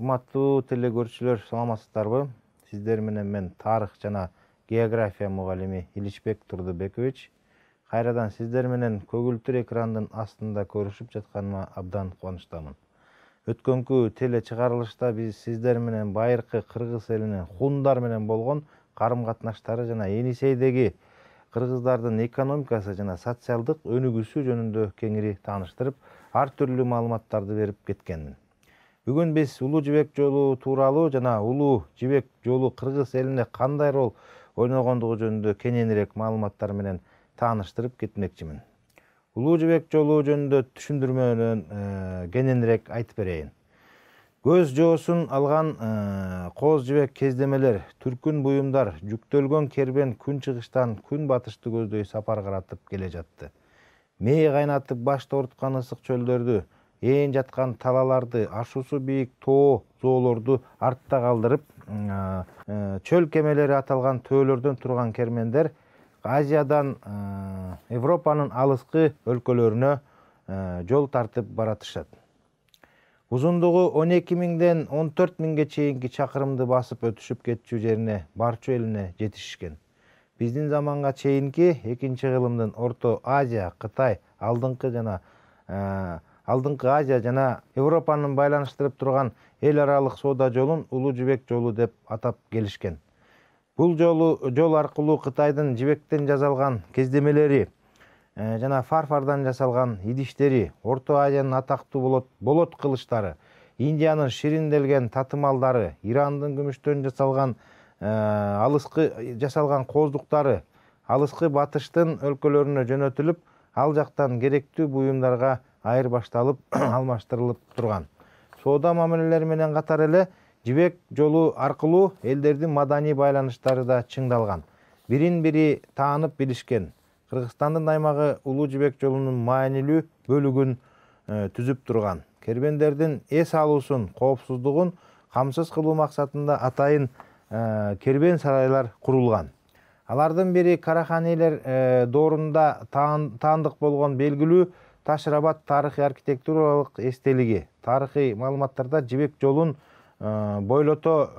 Урматтуу телегөрүүчүлөр, саламатсыздарбы? Сиздер менен мен тарых жана география мугалими Иличбек Турдубекович. Кайрадан сиздер менен көгүлтүр экрандын астында көрүшүп жатканыма абдан кубанычтамын. Өткөнкү теле чыгарылышта биз сиздер менен байыркы кыргыз элинин хундар менен болгон карым-катнаштары жана Енисейдеги кыргыздардын экономикасы жана социалдык өнүгүүсү жөнүндө кеңири тааныштырып, ар түрлүү маалыматтарды берип кеткенмин. Бүгүн биз Улуу Жибек жолу тууралуу жана Улуу Жибек жолу кыргыз элине кандай рол ойногондугу жөнүндө кененирээк маалыматтар менен тааныштырып кетмекчимин. Улуу Жибек жолу жөнүндө түшүндүрмөнөн кененирээк айтып берейин. Көз жоосун алган кооз жибек кездемелер, түркүн буюмдар, жүктөлгөн кербен күн чыгыштан күн батышты көздөй сапар каратып келе жатты. Мээ кайнатып башты ооруткан ысык чөлдөрдү, ээн жаткан талаларды, ашуусу бийик тоо зоолорду артта калдырып, чөл кемелери аталган төөлөрдөн турган кермендер Азиядан Европанын алыскы өлкөлөрүнө жол тартып баратышат. Узундугу 12.000ден 14.000ге чейинки чакырымды басып өтүшүп кетчү жерине Барчу элине жетишишкен. Биздин заманга чейинки 2-кылымдын Орто Азия, Кытай, Алдыңкы Азия жана Европанын байланыштырып турган эл аралык соода жолун Улуу Жибек жолу деп атап келишкен. Бул жол аркылуу Кытайдын жибектен жасалган кездемелери жана фарфордон жасалган идиштери, Орто Азиянын атактуу болот кылычтары, Индиянын ширинделген татымалдары, Ирандын күмүштөн жасалган кооздуктары алыскы батыштын өлкөлөрүнө жөнөтүлүп, ал жактан керектүү буюмдарга айырбашталып, алмаштырылып турган. Соода мамилелери менен катар эле Жибек жолу аркылуу элдердин маданий байланыштары да чыңдалган. Бирин-бири таанып билишкен. Кыргызстандын аймагы Улуу Жибек жолунун маанилүү бөлүгүн түзүп турган. Кербендердин эс алуусун, коопсуздугун камсыз кылуу максатында атайын кербен сарайлар курулган. Алардын бири Караханилер доорунда таандык болгон белгилүү Таш-Рабат тарыхый архитектуралык эстелиги. Тарыхый маалыматтарда Жибек жолун бойлото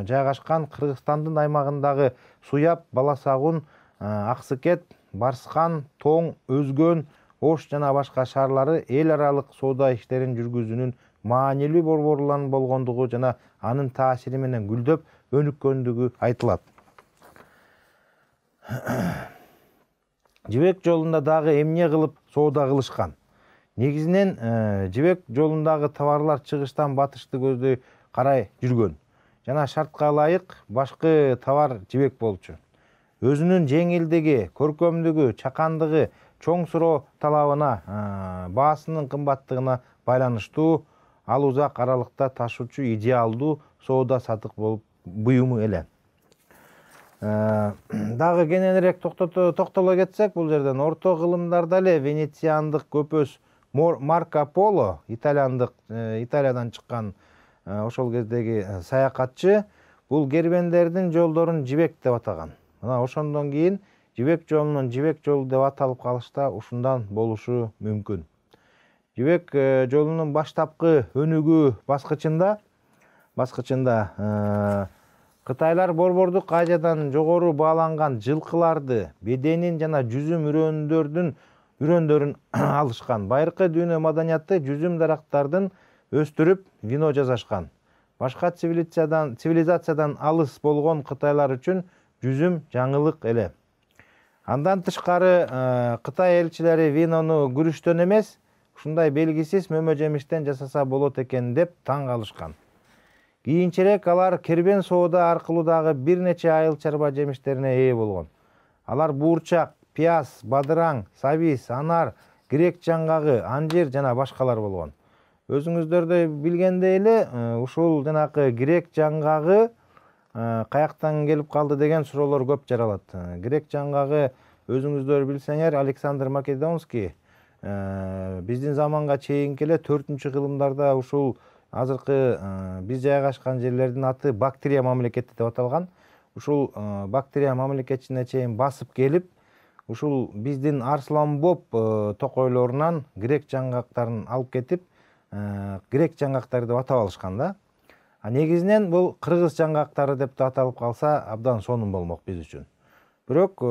жайгашкан Кыргызстандын аймагындагы Суяб, Баласагун, Аксыкет, Барскан, Тоң, Өзгөн, Ош жана башка шаарлары эл аралык соода иштерин жүргүзүүнүн маанилүү борборлорунун болгондугу жана анын таасири менен гүлдөп өнүккөндүгү айтылат. Жибек жолунда дагы эмне кылып соода кылышкан? Негизинен Жибек жолундагы товарлар чыгыштан батышты көздөй карай жүргөн жана шартка ылайык башкы товар жибек болчу. Өзүнүн жеңилдиги, көркөмдүгү, чакандыгы, чоң суроо талабына, баасынын кымбаттыгына байланыштуу ал узак аралыкта ташуучу идеалдуу соода сатык буюму эле. Дагы кененирээк токтоло кетсек, бул жерден орто кылымдарда эле венециандык көпөс Марко Поло, Италиядан чыккан ошол кездеги саякатчы, бул кербендердин жолдорун жибек деп атаган. Мына ошондон кийин Жибек жолунун Жибек жолу деп аталып калышта ушундан болушу мүмкүн. Жибек жолунун баштапкы өнүгүү баскычында Кытайлар Борбордук Азиядан жогору бааланган жылкыларды, беденин жана жүзүм үрөндөрүн алышкан. Байыркы дүйнө маданияты жүзүм дарактардын өстүрүп вино жасашкан. Башка цивилизациядан алыс болгон кытайлар үчүн жүзүм жаңылык эле. Андан тышкары Кытай элчилери винону күрүчтөн эмес, ушундай белгисиз мөмө жемиштен жасаса болот экен деп таң калышкан. Кийинчерээк алар кербен соода аркылуу дагы бир нече айыл чарба жемиштерине ээ болгон. Алар буурчак, пияз, бадыраң, сабиз, анар, грек жаңгагы, анжир жана башкалар болгон. Өзүңүздөрдө билгендей эле, ушул жанакы грек жаңгагы каяктан келип калды деген суроолор көп жаралат. Грек жаңгагы өзүңүздөр билсеңер, Александр Македонский биздин заманга чейинки эле 4-кылымдарда ушул азыркы биз жайгашкан жерлердин аты Бактрия мамлекети деп аталган. Ушул Бактрия мамлекетине чейин басып келип, ушул биздин Арсланбоп токойлорунан грек жаңгактарын алып кетип, грек жаңгактары деп атап алышкан да. Негизинен бул кыргыз жаңгактары деп да аталып калса абдан сонун болмок биз үчүн. Бирок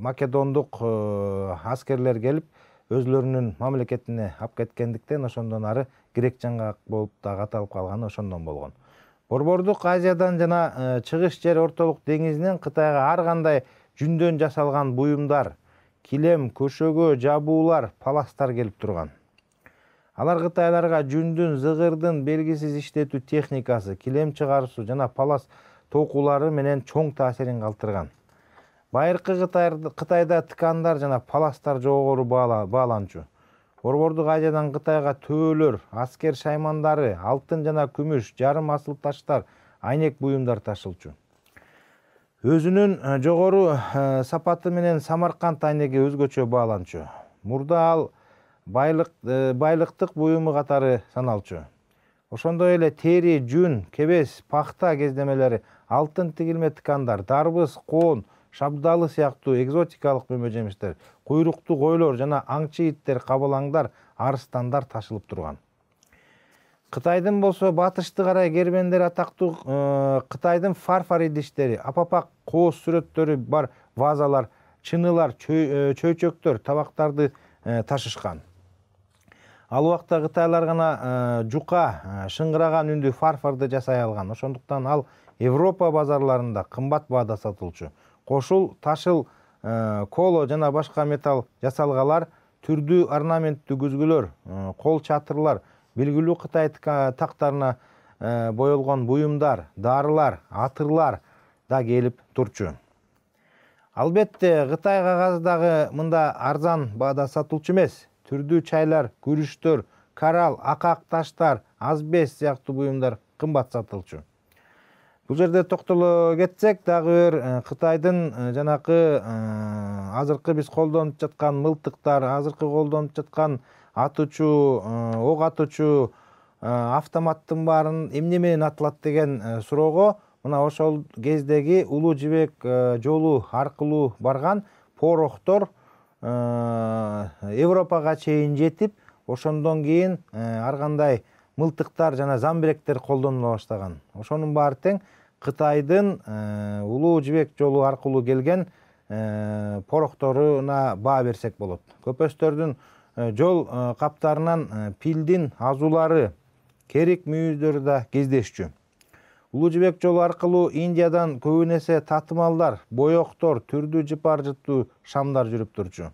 македондук аскерлер келип өзлөрүнүн мамлекетине алып кеткендиктен ошондон ары грек жаңгак болуп дагы аталып калганы ошондон болгон. Борбордук Азиядан жана чыгыш жер Ортолук деңизинен Кытайга ар кандай жүндөн жасалган буюмдар, килем, көшөгө, жабуулар, паластар келип турган. Алар кытайларга жүндүн, зыгырдын белгисиз иштетүү техникасы, килем чыгаруусу жана палас токулары менен чоң таасирин калтырган. Байыркы Кытайда ткандар жана паластар жогору бааланчу. Борбордук Азиядан Кытайга төөлөр, аскер шаймандары, алтын жана күмүш, жарым асыл таштар, айнек буюмдар ташылчу. Өзүнүн жогору сапаты менен Самарканд айнеги өзгөчө бааланчу. Мурда ал байлыктык буюму катары саналчу. Ошондой эле тери, жүн, кебес, пахта кездемелери, алтын тигилме ткандар, дарбыз, коон, шабдалы сыяктуу экзотикалык мөмө жемиштер, куйруктуу койлор жана аңчы иттер, кабылаңдар, арыстандар ташылып турган. Кытайдын болсо батышты карай кербендер атактуу Кытайдын фарфор идиштери, апапак кооз сүрөттөрү бар вазалар, чынылар, чөйчөктөр, табактарды ташышкан. Ал убакта кытайлар гана жука, шыңгыраган үндүү фарфорду жасай алган. Ошондуктан ал Европа базарларында кымбат баада сатылчу. Кошул, ташыл, коло жана башка металл жасалгалар, түрдүү орнаменттүү күзгүлөр, кол чатырлар, белгилүү Кытай тактарына боелгон буюмдар, дарылар, атырлар да келип турчу. Албетте, Кытай кагазы дагы мында арзан баада сатылчу эмес. Түрдүү чайлар, күрүштөр, коралл, акак таштар, азбест сыяктуу буюмдар кымбат сатылчу. Бул жерде токтоло кетсек, дагы бир Кытайдын жанакы азыркы биз колдонуп жаткан мылтыктар, азыркы колдонуп жаткан атуучу, ок атуучу автоматтын баарын эмне менен атылат деген суроого мына ошол кездеги Улуу Жибек жолу аркылуу барган порохтор Европага чейин жетип, ошондон кийин ар кандай мылтыктар жана замбиректер колдонула баштаган. Ошонун баары тең Кытайдын Улуу Жибек жолу аркылуу келген порохторуна баа берсек болот. Көпөстөрдүн жол каптарынан пилдин азуулары, керик мүйүздөрү да кездешчү. Улуу Жибек жолу аркылуу Индиядан көбүн эсе татымалдар, боёктор, түрдүү жыпар жыттуу шамдар жүрүп турчу.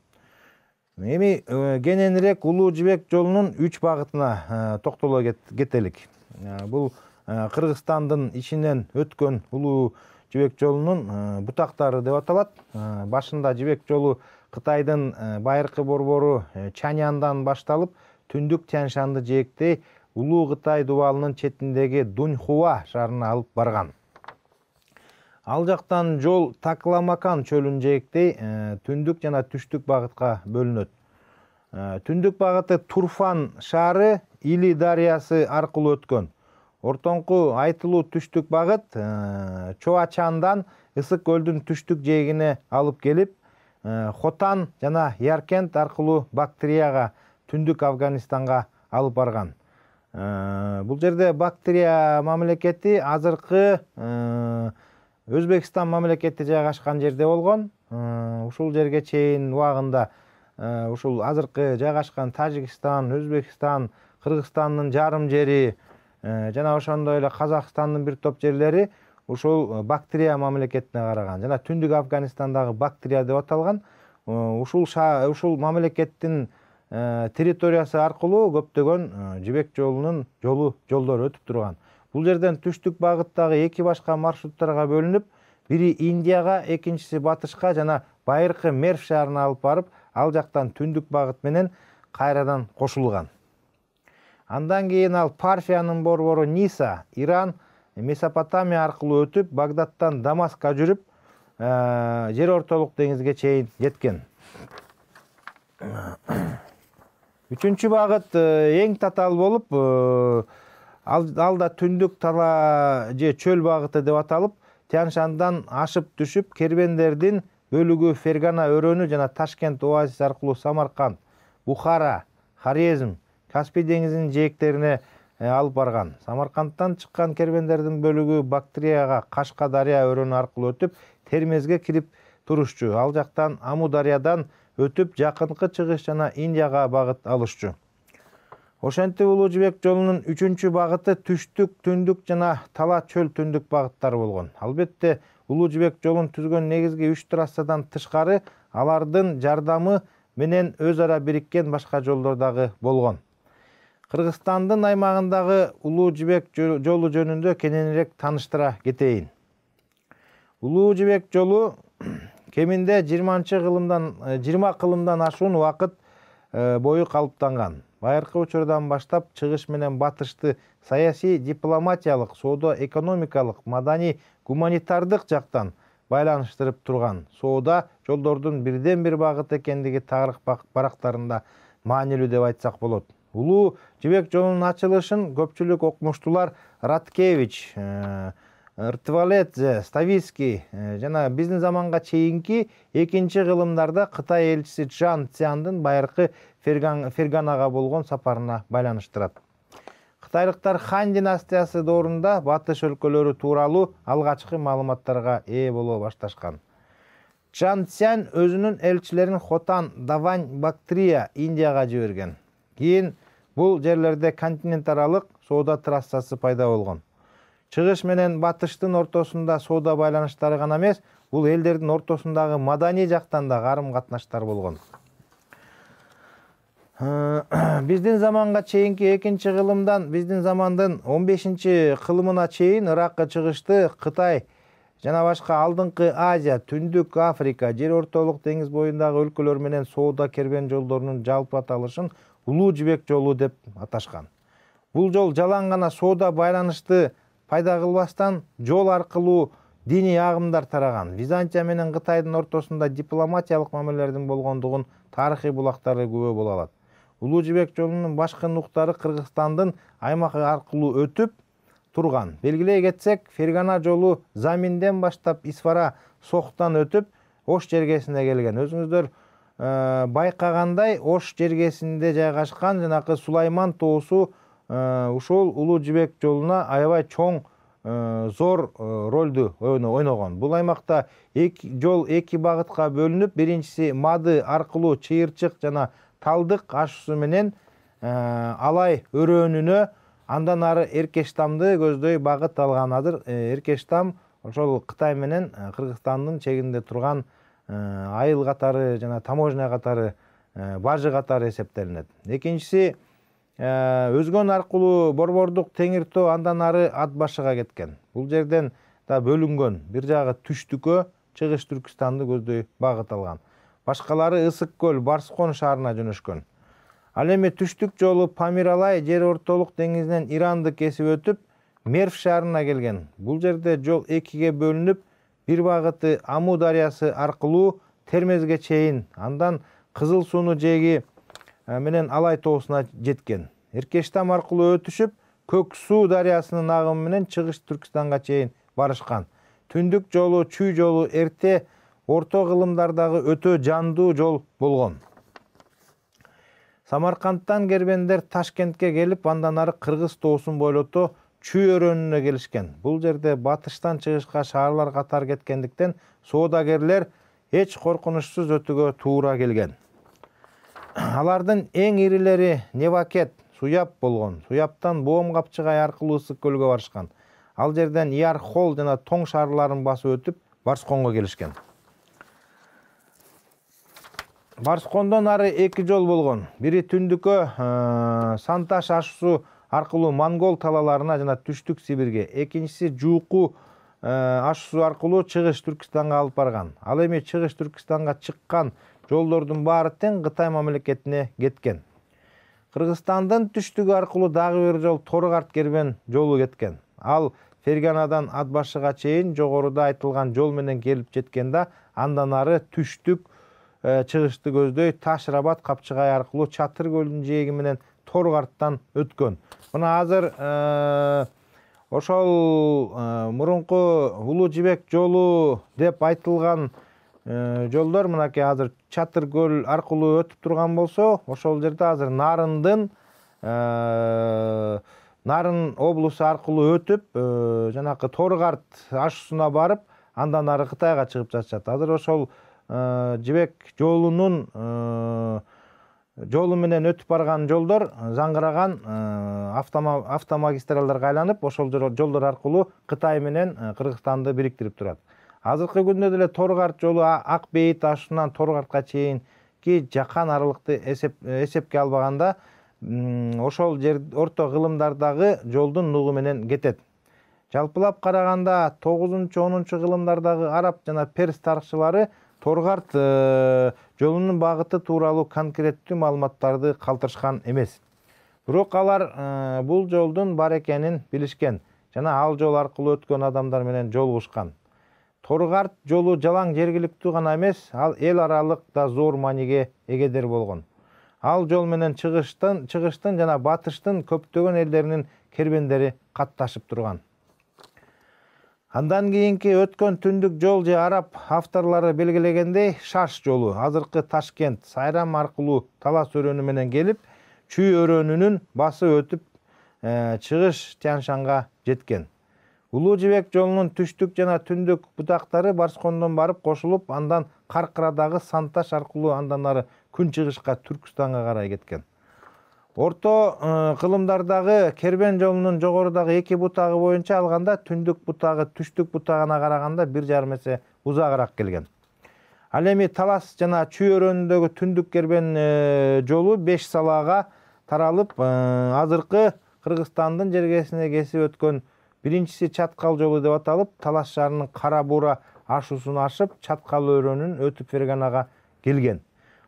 Эми кененирээк Улуу Жибек жолунун 3 багытына токтоло кетелик. Бул Кыргызстандын ичинен өткөн Улуу Жибек жолунун бутактары деп аталат. Башында Жибек жолу Кытайдын байыркы борбору Чаньяндан башталып, түндүк Тянь-Шанды жээктей Улуу Кытай дубалынын четиндеги Дуньхуа шаарына алып барган. Ал жактан жол Такламакан чөлүн жээктей түндүк жана түштүк багытка бөлүнөт. Түндүк багыты Турфан шаары Или дарыясы аркылуу өткөн. Ортоңку айтылуу түштүк багыт Чоачандан Ысык көлдүн түштүк жээгине алып келип, Хотан жана Яркент аркылуу Бактрияга, түндүк Афганистанга алып барган. Бул жерде Бактрия мамлекети азыркы Өзбекстан мамлекети жайгашкан жерде болгон. Ушул жерге чейин убагында ушул азыркы жайгашкан Тажикстан, Өзбекстан, Кыргызстандын жарым жери жана ошондой эле Казакстандын бир топ жерлери ушул Бактрия мамлекетине караган. Жана түндүк Афганистандагы Бактрия деп аталган. Ушул мамлекеттин территориясы аркылуу көптөгөн Жибек жолунун жолдору өтүп турган. Бул жерден түштүк багыттагы 2 башка маршруттарга бөлүнүп, бири Индияга, экинчиси батышка жана байыркы Мерв шаарына алып барып, ал жактан түндүк багыт менен кайрадан кошулган. Андан кийин ал Парфиянын борбору Ниса, Иран, Месопотамия аркылуу өтүп, Багдадтан Дамаска жүрүп, жер Ортолук деңизге чейин жеткен. Үчүнчү багыт эң татаал болуп, ал да түндүк тала же чөл багыты деп аталып, Тянь-Шандан ашып түшүп, кербендердин бөлүгү Фергана өрөөнү жана Ташкент оазиси аркылуу Самарканд, Бухара, Хорезм, Каспий деңизинин жээктерине алып барган. Самаркандтан чыккан кербендердин бөлүгү Бактрияга Кашка дарыя өрөөнү аркылуу өтүп, Термезге кирип турушчу. Ал жактан Аму дарыядан өтүп, жакынкы чыгыш жана Индияга багыт алышчу. Ошентип Улуу Жибек жолунун 3-чү багыты түштүк, түндүк жана Тала чөл түндүк багыттары болгон. Албетте, Улуу Жибек жолун түзгөн негизги 3 трассадан тышкары алардын жардамы менен өз ара бириккен башка жолдор дагы болгон. Кыргызстандын аймагындагы Улуу Жибек жолу жөнүндө кененирээк тааныштыра кетейин. Улуу Жибек жолу кеминде 20 кылымдан ашуун убакыт бою калыптанган. Байыркы учурдан баштап чыгыш менен батышты саясий, дипломатиялык, соода, экономикалык, маданий, гуманитардык жактан байланыштырып турган соода жолдордун бирден бир багыты экендиги тарых барактарында маанилүү деп айтсак болот. Улуу Жибек жолунун ачылышын көпчүлүк окумуштуулар Раткевич, Ртваледзе, Ставицкий жана биздин заманга чейинки 2-кылымдарда Кытай элчиси Чжан Цяндын байыркы Ферганага болгон сапарына байланыштырат. Кытайлыктар Хан династиясы доорунда батыш өлкөлөрү тууралуу алгачкы маалыматтарга ээ боло башташкан. Чжан Цянь өзүнүн элчилерин Хотан, Давань, Бактрия, Индияга жиберген. Кийин бул жерлерде континент аралык соода трассасы пайда болгон. Чыгыш менен батыштын ортосунда соода байланыштары гана эмес, бул элдердин ортосундагы маданий жактан да карым-катнаштар болгон. Биздин заманга чейинки 2-кылымдан биздин замандын 15-кылымына чейин Иракка чыгышты Кытай жана башка алдыңкы Азия, Түндүк Африка, Жер ортолук деңиз боюндагы өлкөлөр менен соода кербен жолдорунун жалпы аталышын Улуу Жибек жолу деп аташкан. Бул жол жалаң гана соода байланышты пайда кылбастан жол аркылуу диний агымдар тараган. Византия менен Кытайдын ортосунда дипломатиялык мамилелердин болгондугун тарыхый булактары күбө боло алат. Улуу Жибек жолунун башкы нуктары Кыргызстандын аймагы аркылуу өтүп турган. Белгилей кетсек, Фергана жолу Заминден баштап Исфара Сохтан өтүп Ош жергесине келген. Өзүңүздөр байкагандай Ош жергесинде жайгашкан жанакы Сулайман тоосу ушул Улуу Жибек жолуна аябай чоң зор ролду ойногон. Бул аймакта жол 2 багытка бөлүнүп, биринчиси Мады аркылуу Чыйырчык жана Талдык ашуусу менен Алай өрөөнүнө, андан ары Эркештамды көздөй багыт алган. Азыр Эркештам ошол Кытай менен Кыргызстандын чегинде турган айыл катары жана таможня катары, бажы катары эсептелинет. Экинчиси Өзгөн аркылуу Борбордук Теңир Тоо, андан ары Ат башыга кеткен. Бул жерден да бөлүнгөн. Бир жагы Түштүккө, Чыгыш Түркүстанды көздөй багыт алган. Башкалары Ысык көл, Барскон шаарына жөнөшкөн. Ал эми түштүк жолу Памир-Алай жер ортолук деңизинен Иранды кесип өтүп, Мерв шаарына келген. Бул жерде жол 2-ге бөлүнүп, бир багыты Аму дарыясы аркылуу Термезге чейин, андан Кызыл сууну жээги менен Алай тоосуна жеткен. Эркештам аркылуу өтүшүп, Көк суу дарыясынын агымы менен Чыгыш Түркүстанга чейин барышкан. Түндүк жолу, Чүй жолу эрте орто кылымдардагы өтө жандуу жол болгон. Самаркандтан кербендер Ташкентке келип, андан ары Кыргыз тоосун бойлото Чүй өрөөнүнө келишкен. Бул жерде батыштан чыгышка шаарлар катар кеткендиктен соодагерлер эч коркунучсуз өтүүгө туура келген. Алардын эң ирилери Невакет, Суяб болгон. Суябтан Боом капчыгай аркылуу Ысык көлгө барышкан. Ал жерден Яр-Хол жана Тоң шаарларын басып өтүп, Барсконго келишкен. Барскондон ары 2 жол болгон. Бири түндүккө Санташ ашуусу аркылуу Монгол талаларына жана Түштүк Сибирге, экинчиси Жууку ашуусу аркылуу Чыгыш Түркүстанга алып барган. Ал эми Чыгыш Түркүстанга чыккан жолдордун баары тең Кытай мамлекетине кеткен. Кыргызстандын түштүгү аркылуу дагы бир жол Торгарт кербен жолу кеткен. Ал Ферганадан Ат башыга чейин жогоруда айтылган жол менен келип жеткенде, андан ары түштүк чыгышты көздөй Таш-Рабат капчыгай аркылуу Чатыр көлүнүн жээги менен Торгарттан өткөн. Мына азыр ошол мурунку Улуу Жибек жолу деп айтылган жолдор мынакей азыр Чатыр көл аркылуу өтүп турган болсо, ошол жерде азыр Нарындын Нарын облусу аркылуу өтүп, жанакы Торгарт ашуусуна барып, андан ары Кытайга чыгып жатышат. Азыр ошол Жибек жолунун жолу менен өтүп барган жолдор заңгыраган автомагистралдарга айланып, ошол жолдор аркылуу Кытай менен Кыргызстанды бириктирип турат. Азыркы күндө деле Торгарт жолу Ак Бейит ашуусунан Торгартка чейинки жакан аралыкты эсепке албаганда ошол жер орто кылымдардагы жолдун нугу менен кетет. Жалпылап караганда 9-10 кылымдардагы араб жана перс тарыхчылары Торгарт жолунун багыты тууралуу конкреттүү маалыматтарды калтырышкан эмес. Бирок алар бул жолдун бар экенин билишкен жана ал жол аркылуу өткөн адамдар менен жолугушкан. Торгарт жолу жалаң жергиликтүү гана эмес, ал эл аралык да зор мааниге эгедер болгон. Ал жол менен чыгыштын жана батыштын көптөгөн элдеринин кербендери катташып турган. Андан кийинки өткөн түндүк жол же араб авторлору белгилегендей Шаш жолу азыркы Ташкент, Сайрам аркылуу Талас өрөөнү менен келип, Чүй өрөөнүнүн басып өтүп, чыгыш Тянь-Шанга жеткен. Улуу Жибек жолунун түштүк жана түндүк бутактары Барскондон барып кошулуп, андан Каркырадагы Санташ аркылуу андан ары күнчыгышка Түркстанга карай кеткен. Орто кылымдардагы кербен жолунун жогорудагы эки бутагы боюнча алганда түндүк бутагы түштүк бутагына караганда 1,5 эсе узагыраак келген. Ал эми Талас жана Чүй өрөөнүндөгү түндүк кербен жолу 5 салаага таралып, азыркы Кыргызстандын жергесине кесип өткөн биринчиси Чаткал жолу деп аталып, Талас шаарынын Кара Буура ашуусун ашып, Чаткал өрөөнүн өтүп Ферганага келген.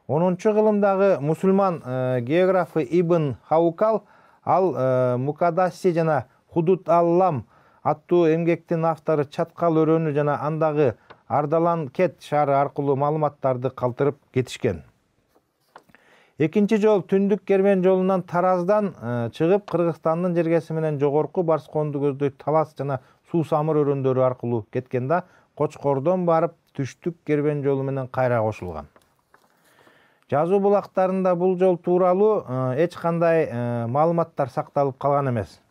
10-кылымдагы мусулман географы Ибн Хаукал ал Мукаддаси жана Худут Аллам аттуу эмгектин автору Чаткал өрөөнү жана андагы Ардалан-Кет шаары аркылуу маалыматтарды калтырып кетишкен. Экинчи жол түндүк кербен жолунан Тараздан чыгып, Кыргызстандын жергеси менен жогорку Барсконду көздөй Талас жана Суусамыр өрөөндөрү аркылуу кеткен да, Кочкордон барып түштүк кербен жолу менен кайра кошулган. Жазуу булактарында бул жол тууралуу эч кандай маалыматтар сакталып калган эмес.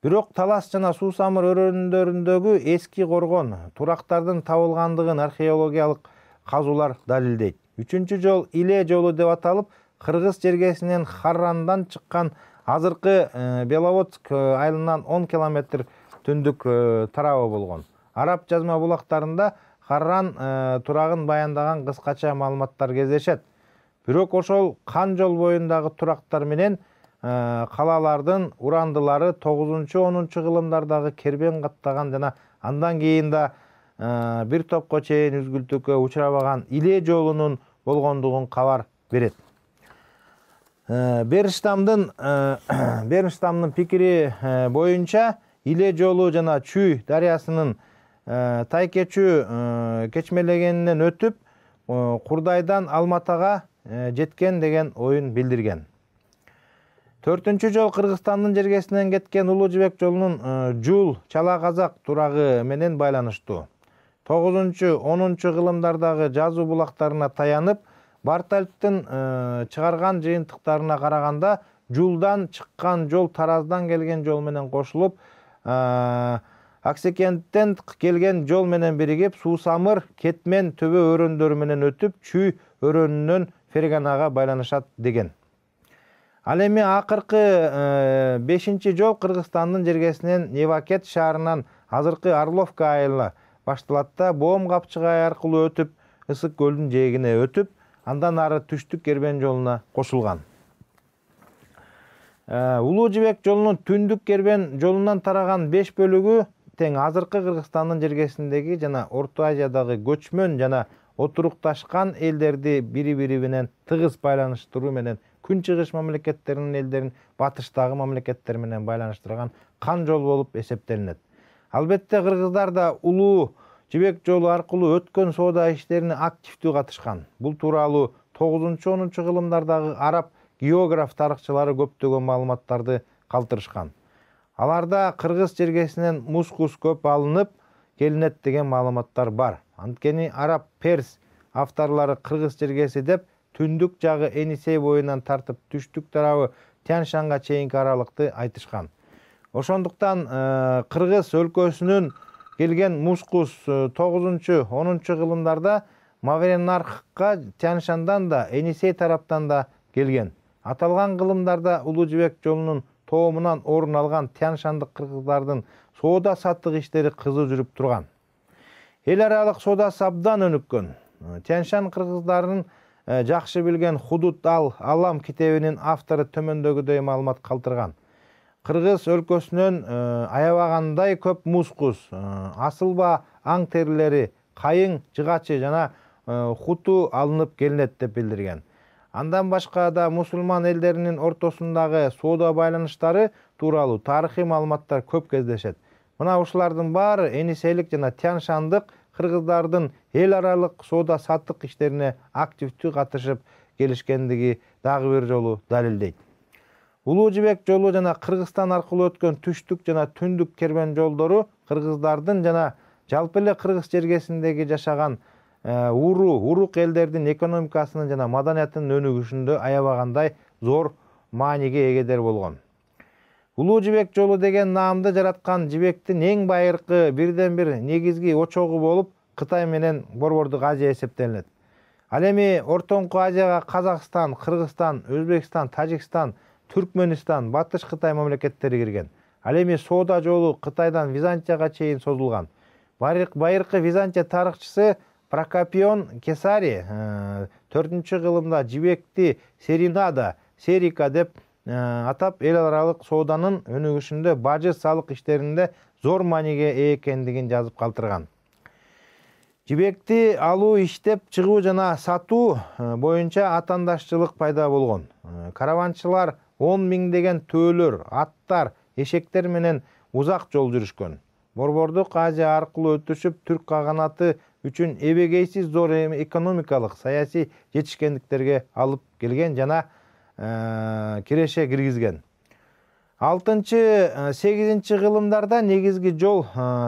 Бирок Талас жана Суусамыр өрөөндөрүндөгү эски коргон, турактардын табылгандыгын археологиялык казуулар далилдейт. Үчүнчү жол Иле жолу деп аталып, Кыргыз жергесинен Харрандан чыккан азыркы Беловодск айылынан 10 километр түндүк тарабы болгон. Араб жазма булактарында Харран турагын баяндаган кыскача маалыматтар кездешет. Бирок ошол Кан жол боюндагы турактар менен калалардын урандылары 9-10 кылымдардагы кербен каттаган жана андан кийин да бир топко чейин үзгүлтүккө учурабаган Иле жолунун болгондугун кабар берет. Бериштамдын пикири боюнча Иле жолу жана Чүй дарыясынын Тайкечүү кечмелегенинен өтүп, Курдайдан Алматага жеткен деген оюн билдирген. 4-чү жол Кыргызстандын жергесинен кеткен Улуу Жибек жолунун Жул Чала Казак турагы менен байланыштуу. 9-10 кылымдардагы жазуу булактарына таянып, Бартальттын чыгарган жыйынтыктарына караганда, Жулдан чыккан жол Тараздан келген жол менен кошулуп, Аксекенттен келген жол менен биригип, Суусамыр, Кетмен төбө өрөөндөрү менен өтүп, Чүй өрөөнүнөн Ферганага байланышат деген. Ал эми акыркы 5-чи жол Кыргызстандын жергесинен Невакет шаарынан азыркы Орловка айылына башталат да, Боом капчыгай аркылуу өтүп, Ысык көлдүн жээгине өтүп, андан ары түштүк кербен жолуна кошулган. Улуу Жибек жолунун түндүк кербен жолунан тараган 5 бөлүгү тең азыркы Кыргызстандын жергесиндеги жана Орто Азиядагы көчмөн жана отурукташкан элдерди бири-бири менен тыгыз байланыштыруу менен күнчыгыш мамлекеттеринин элдерин батыштагы мамлекеттер менен байланыштырган кан жол болуп эсептелинет. Албетте кыргыздар да Улуу Жибек жолу аркылуу өткөн соода иштерине активдүү катышкан. Бул тууралуу 9-10 кылымдардагы араб географ тарыхчылары көптөгөн маалыматтарды калтырышкан. Аларда кыргыз жергесинен мускус көп алынып келинет деген маалыматтар бар. Анткени араб перс авторлору кыргыз жергеси деп түндүк жагы Энисей боюнан тартып түштүк тарабы Тянь-Шанга чейинки аралыкты айтышкан. Ошондуктан Кыргыз өлкөсүнөн келген мускус 9-10 кылымдарда Мавреннархка Тянь-Шандан да, Енисей тараптан да келген. Аталган кылымдарда Улуу Жибек жолунун тоомунан орун алган Тянь-Шандык кыргыздардын соода саттык иштери кызуу жүрүп турган. Эл аралык соодасы абдан өнүккөн. Тянь-Шань кыргыздарын жакшы билген Худут Алам китебинин автору төмөндөгүдөй маалымат калтырган. Кыргыз өлкөсүнөн аябагандай көп мускус, асылба аң терилери, кайың, жыгачы жана хуту алынып келинет деп билдирген. Андан башка да мусулман элдеринин ортосундагы соода байланыштары тууралуу тарыхый маалыматтар көп кездешет. Мына ушулардын баары Енисейлик жана Тянь-Шандык кыргыздардын эл аралык соода саттык иштерине активдүү катышып келишкендиги дагы бир жолу далилдейт. Улуу Жибек жолу жана Кыргызстан аркылуу өткөн түштүк жана түндүк кербен жолдору кыргыздардын жана жалпы эле кыргыз жергесиндеги жашаган урук элдердин экономикасынын жана маданиятынын өнүгүшүндө аябагандай зор мааниге эгедер болгон. Улуу Жибек жолу деген наамды жараткан жибектин эң байыркы бирден бир негизги очогу болуп Кытай менен Борбордук Азия эсептелет. Ал эми Ортоңку Азияга Казакстан, Кыргызстан, Өзбекстан, Тажикстан, Түркмөнстан, Батыш Кытай мамлекеттери кирген. Ал эми соода жолу Кытайдан Византияга чейин созулган. Байыркы Византия тарыхчысы Прокопион Кесари 4-кылымда жибекти Серинада, Серика деп атап эл аралык сооданын өнүгүшүндө бажы салык иштеринде зор мааниге ээ экендигин жазып калтырган. Жибекти алуу, иштеп чыгуу жана сатуу боюнча атаандашчылык пайда болгон. Караванчылар 10 миңдеген төөлөр, аттар, эшектер менен узак жол жүрүшкөн. Борбордук Азия аркылуу өтүшүп, түрк каганаты үчүн эбегейсиз зор экономикалык, саясий жетишкендиктерге алып келген жана киреше киргизген. 6-8 кылымдарда негизги жол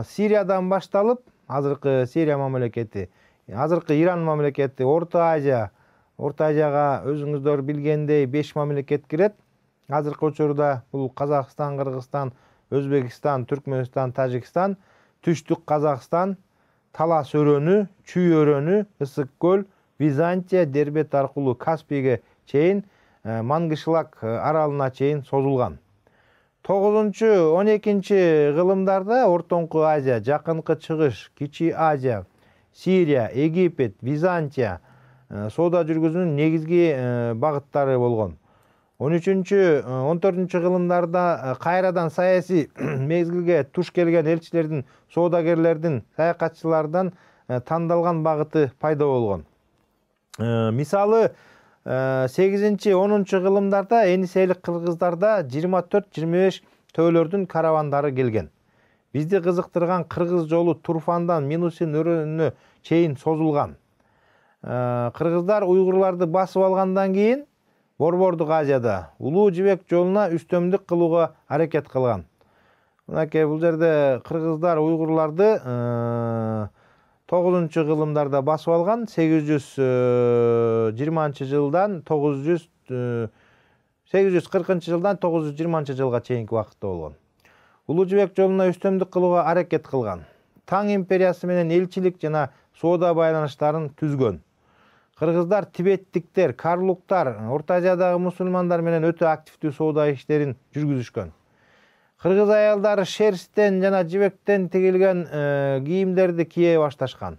Сириядан башталып, азыркы Сирия мамлекети, азыркы Иран мамлекети, Орто Азияга өзүңүздөр билгендей 5 мамлекет кирет. Азыркы учурда бул Казакстан, Кыргызстан, Өзбекстан, Түркмөнстан, Тажикстан, Түштүк Казакстан, Талас өрөнү, Чүй өрөнү, Ысык көл, Византия, Дербет аркылуу Каспийге чейин, Мангышлак аралына чейин созулган. 9-12 кылымдарда Ортоңку Азия, Жакынкы Чыгыш, Кичи Азия, Сирия, Египет, Византия соода жүргүзүүнүн негизги багыттары болгон. 13-14 кылымдарда кайрадан саясий мезгилге туш келген элчилердин, соодагерлердин, саякатчылардан тандалган багыты пайда болгон. Мисалы 8-10 кылымдарда Енисейлик кыргыздарда 24-25 төөлөрдүн каравандары келген. Бизди кызыктырган Кыргыз жолу Турфандан Минусин өрөөнүнө чейин созулган. Кыргыздар уйгурларды басып алгандан кийин Борбордук Азияда Улуу Жибек жолуна үстөмдүк кылууга аракет кылган. Мынакей бул жерде кыргыздар уйгурларды 9-кылымдарда басып алган, 840-жылдан 920 жылга чейинки убакытта болгон. Улуу Жибек жолуна үстөмдүк кылууга аракет кылган. Таң империясы менен элчилик жана соода байланыштарын түзгөн. Кыргыздар тибеттиктер, карлуктар, Орто Азиядагы мусулмандар менен өтө активдүү соода иштерин жүргүзүшкөн. Кыргыз аялдары шерстен жана жибектен тигилген кийимдерди кие башташкан.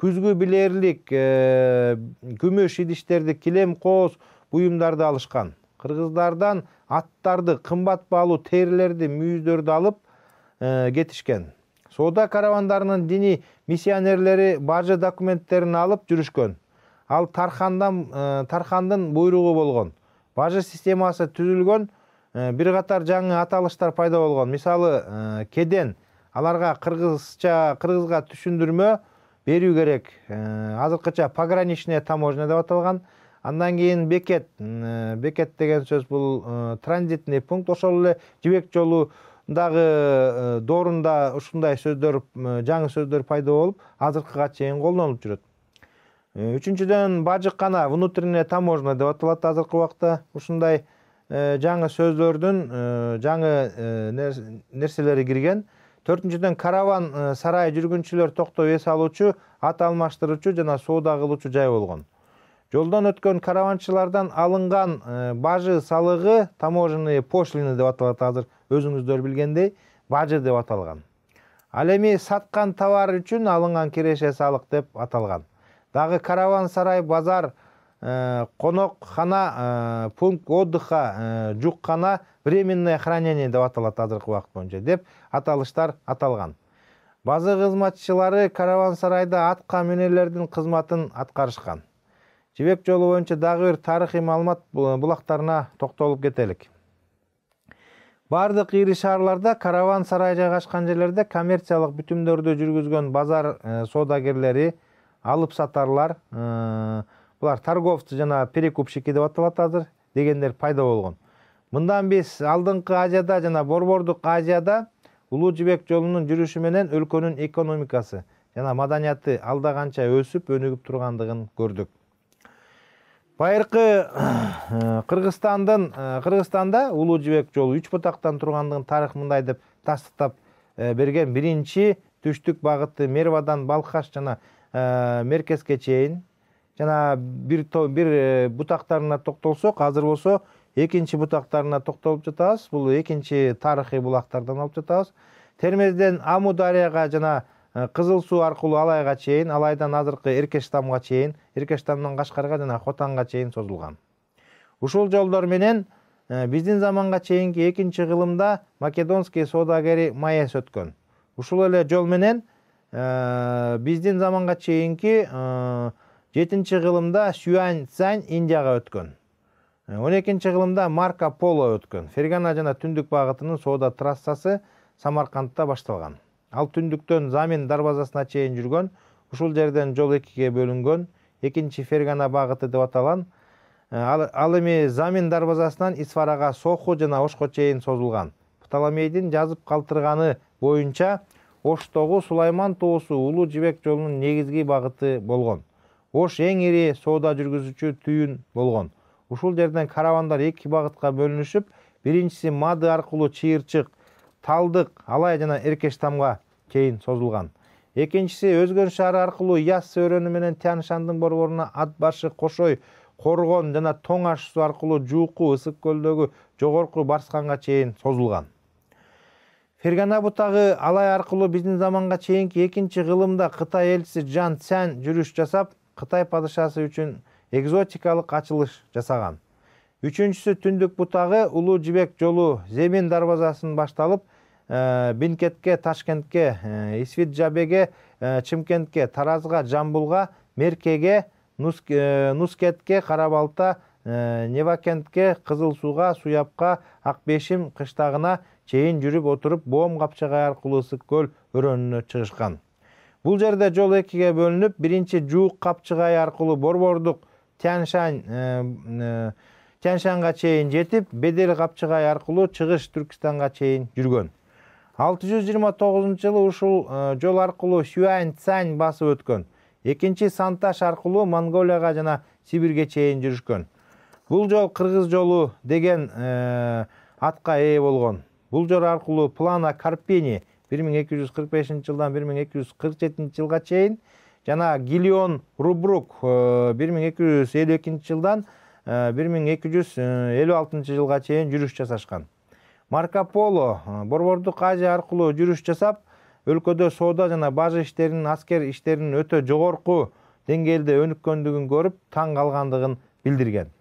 Күзгү билерлик, күмүш идиштерди, килем, кооз буюмдарды алышкан. Кыргыздардан аттарды, кымбат баалуу терилерди, мүйүздөрдү алып кетишкен. Соода каравандарынын дини миссионерлери бажы документтерин алып жүрүшкөн. Ал Тархандын буйругу болгон. Бажы системасы түзүлгөн, бир катар жаңы аталыштар пайда болгон. Мисалы, кеден, аларга кыргызга түшүндүрмө берүү керек. Азыркыча пограничная таможня деп аталган. Андан кийин бекет деген сөз бул транзитный пункт. Ошол эле жибек жолундагы доорунда ушундай сөздөр, жаңы сөздөр пайда болуп, азыркыга чейин колдонулуп жүрөт. Үчүнчүдөн бажыккана, внутренняя таможня деп аталат азыркы убакта. Ушундай жаңы сөздөрдүн жаңы нерселери кирген. Төртүнчүдөн караван сарай жүргүнчүлөр токтоп эс алуучу, ат алмаштыруучу жана соода кылуучу жай болгон. Жолдон өткөн караванчылардан алынган бажы салыгы, таможенные пошлины деп аталат азыр, өзүңүздөр билгендей, бажы деп аталган. Ал эми саткан товар үчүн алынган киреше салык деп аталган. Дагы караван сарай, базар, конокхана, пункт отдыха, жуккана, временное хранение деп аталат азыркы убакыт боюнча деп аталыштар аталган. Базы кызматчылары караван сарайда атка менелердин кызматын аткарышкан. Жибек жолу боюнча дагы бир тарыхый маалымат булактарына токтолуп кетелик. Бардык ири шаарларда караван сарай жайгашкан жерлерде коммерциялык бүтүмдөрдү жүргүзгөн базар соодагерлери, алып сатарлар, булар торговцы жана перекупщики деп аталат азыр дегендер пайда болгон. Мындан биз алдыңкы Азияда жана Борбордук Азияда Улуу Жибек жолунун жүрүшү менен өлкөнүн экономикасы жана маданияты алда канча өсүп, өнүгүп тургандыгын көрдүк. Байыркы Кыргызстанда Улуу Жибек жолу 3 бутактан тургандыгын тарых мындай деп тастыктап берген. Биринчи түштүк багыты Мервадан Балхаш жана Меркезге чейин. Жана бир бутактарына токтолсок, азыр болсо экинчи бутактарына токтолуп жатабыз. Бул экинчи тарыхый булактардан алып жатабыз. Термезден Аму дарыяга жана Кызыл суу аркылуу Алайга чейин, Алайдан азыркы Эркештамга чейин, Эркештамдан Кашкарга жана Хотанга чейин созулган. Ушул жолдор менен биздин заманга чейинки экинчи кылымда македонский соодагери Маес өткөн. Ушул эле жол менен биздин заманга чейинки 7-нчи кылымда Сюань Цзань Индияга өткөн. 12-нчи кылымда Марко Поло өткөн. Фергана жана түндүк багытынын соода трассасы Самаркандта башталган. Ал түндүктөн Замин дарбазасына чейин жүргөн. Ушул жерден жол экиге бөлүнгөн. Экинчи Фергана багыты деп аталган. Ал эми Замин дарбазасынан Исфарага, Соху жана Ошко чейин созулган. Птоломейдин жазып калтырганы боюнча Оштогу Сулайман тоосу Улуу Жибек жолунун негизги багыты болгон. Ош эң ири соода жүргүзүүчү түйүн болгон. Ушул жерден каравандар эки багытка бөлүнүшүп, биринчиси Мады аркылуу Чыйырчык, Талдык, Алай жана Эркештамга чейин созулган. Экинчиси Өзгөн шаары аркылуу Яссы өрөнү менен Тянь-Шандын борборуна Ат башы, Кошой, Коргон жана Тоң аш суу аркылуу Жууку, Ысык көлдөгү жогорку Барсканга чейин созулган. Фергана бутагы Алай аркылуу биздин заманга чейинки экинчи кылымда Кытай элчиси Жан Цянь жүрүш жасап, Кытай падышасы үчүн экзотикалык ачылыш жасаган. Үчүнчүсү түндүк бутагы Улуу Жибек жолу Земин дарбазасын башталып, Бинкетке, Ташкентке, Исвиджабеге, Чымкентке, Таразга, Жамбулга, Меркеге, Нускетке, Карабалта, Невакентке, Кызыл сууга, Суяпка, Акбешим кыштагына чейин жүрүп отуруп, Боом капчагай аркылуу Ысык көл өрөөнүнө чыгышкан. Бул жерде жол экиге бөлүнүп, биринчи Жуук капчыгай аркылуу Борбордук Тянь-Шанга чейин жетип, Бедел капчыгай аркылуу Чыгыш Түркистанга чейин жүргөн. 629-жылы ушул жол аркылуу Сюань Цзань басып өткөн. Экинчи Санташ аркылуу Монголияга жана Сибирге чейин жүрүшкөн. Бул жол Кыргыз жолу деген атка ээ болгон. Бул жол аркылуу Плана Карпини 1245-жылдан 1247-жылга чейин жана Гилион Рубрук 1252-жылдан 1256-жылга чейин жүрүш жасашкан. Марко Поло Борбордук Азия аркылуу жүрүш жасап, өлкөдө соода жана бажы иштеринин, аскер иштеринин өтө жогорку деңгээлде өнүккөндүгүн көрүп, таң калгандыгын билдирген.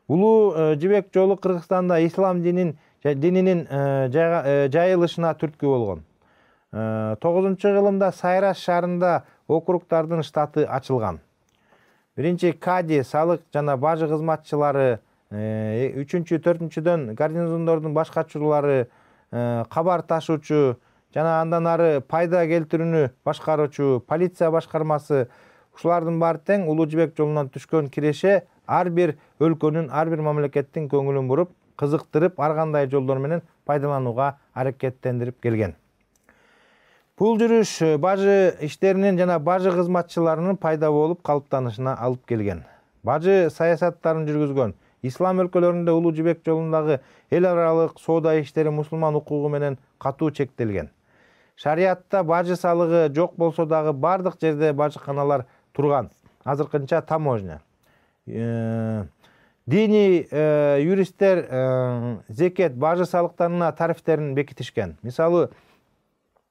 Улуу Жибек жолу Кыргызстанда ислам дининин жайылышына түрткү болгон. 9-кылымда Сайраш шаарында округдардын штаты ачылган. Биринчи Кади, салык жана бажы кызматчылары, 3-4-дөн гарнизондордун башкачулары, кабар ташуучу жана андан ары пайда келтирүүнү башкаруучу полиция башкармасы, ушулардын баары тең Улуу Жибек жолунан түшкөн киреше ар бир өлкөнүн, ар бир мамлекеттин көңүлүн буруп, кызыктырып, ар кандай жолдор менен пайдаланууга аракеттендирип келген. Бул жүрүш бажы иштеринин жана бажы кызматчыларынын пайда болуп калыптанышына алып келген. Бажы саясаттарын жүргүзгөн ислам өлкөлөрүндө Улуу Жибек жолундагы эл аралык соода иштери мусулман укугу менен катуу чектелген. Шариатта бажы салыгы жок болсо дагы бардык жерде бажыканалар турган. Азыркынча таможня. Дини юристтер зекет бажы салыктарына тарифтерин бекитишкен. Мисалы,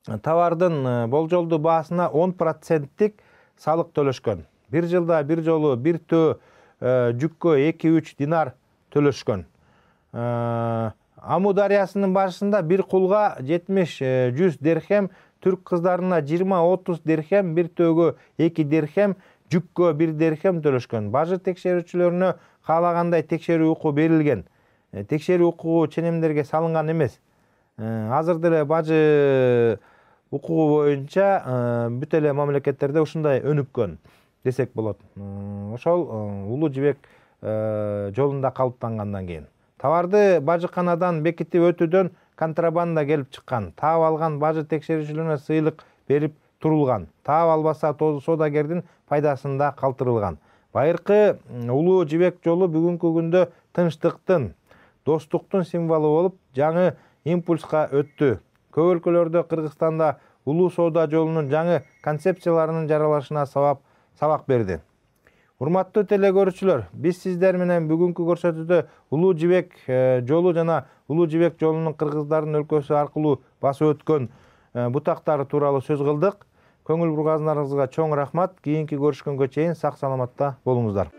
товардын болжолдуу баасына 10%-тик салык төлөшкөн. Bir жылда bir жолу bir төө жүккө 2-3 динар төлөшкөн. Аму дарыясынын башында bir кулга 70-100 дирхем, түрк кыздарына 20-30 дирхем, bir төөгө 2 дирхем, жүккө 1 дирхем төлөшкөн. Бажы текшерүүчүлөрүнө каалагандай текшерүү укугу берилген. Текшерүү укугу ченемдерге салынган эмес. Азыр деле бажы укугу боюнча бүт эле мамлекеттерде ушундай өнүккөн десек болот. Ошол Улуу Жибек жолунда калыптангандан кийин товарды бажыканадан бекитип өтүүдөн контрабанда келип чыккан. Таап алган бажы текшерүүчүлөрүнө сыйлык берип турулган. Таап албаса соодагердин пайдасында калтырылган. Байыркы Улуу Жибек жолу бүгүнкү күндө тынчтыктын, достуктун символу болуп, жаңы импульска өттү. Көп өлкөлөрдө Кыргызстанда улуу соода жолунун жаңы концепцияларынын жаралышына сабак берди. Урматтуу телекөрүүчүлөр, биз сиздер менен бүгүнкү көрсөтүүдө Улуу Жибек жолу жана Улуу Жибек жолунун кыргыздардын өлкөсү аркылуу басып өткөн бутактары тууралуу сөз кылдык. Көңүл бурганыңарыңызга чоң рахмат. Кийинки көрүшкөнгө чейин сак саламатта болуңуздар.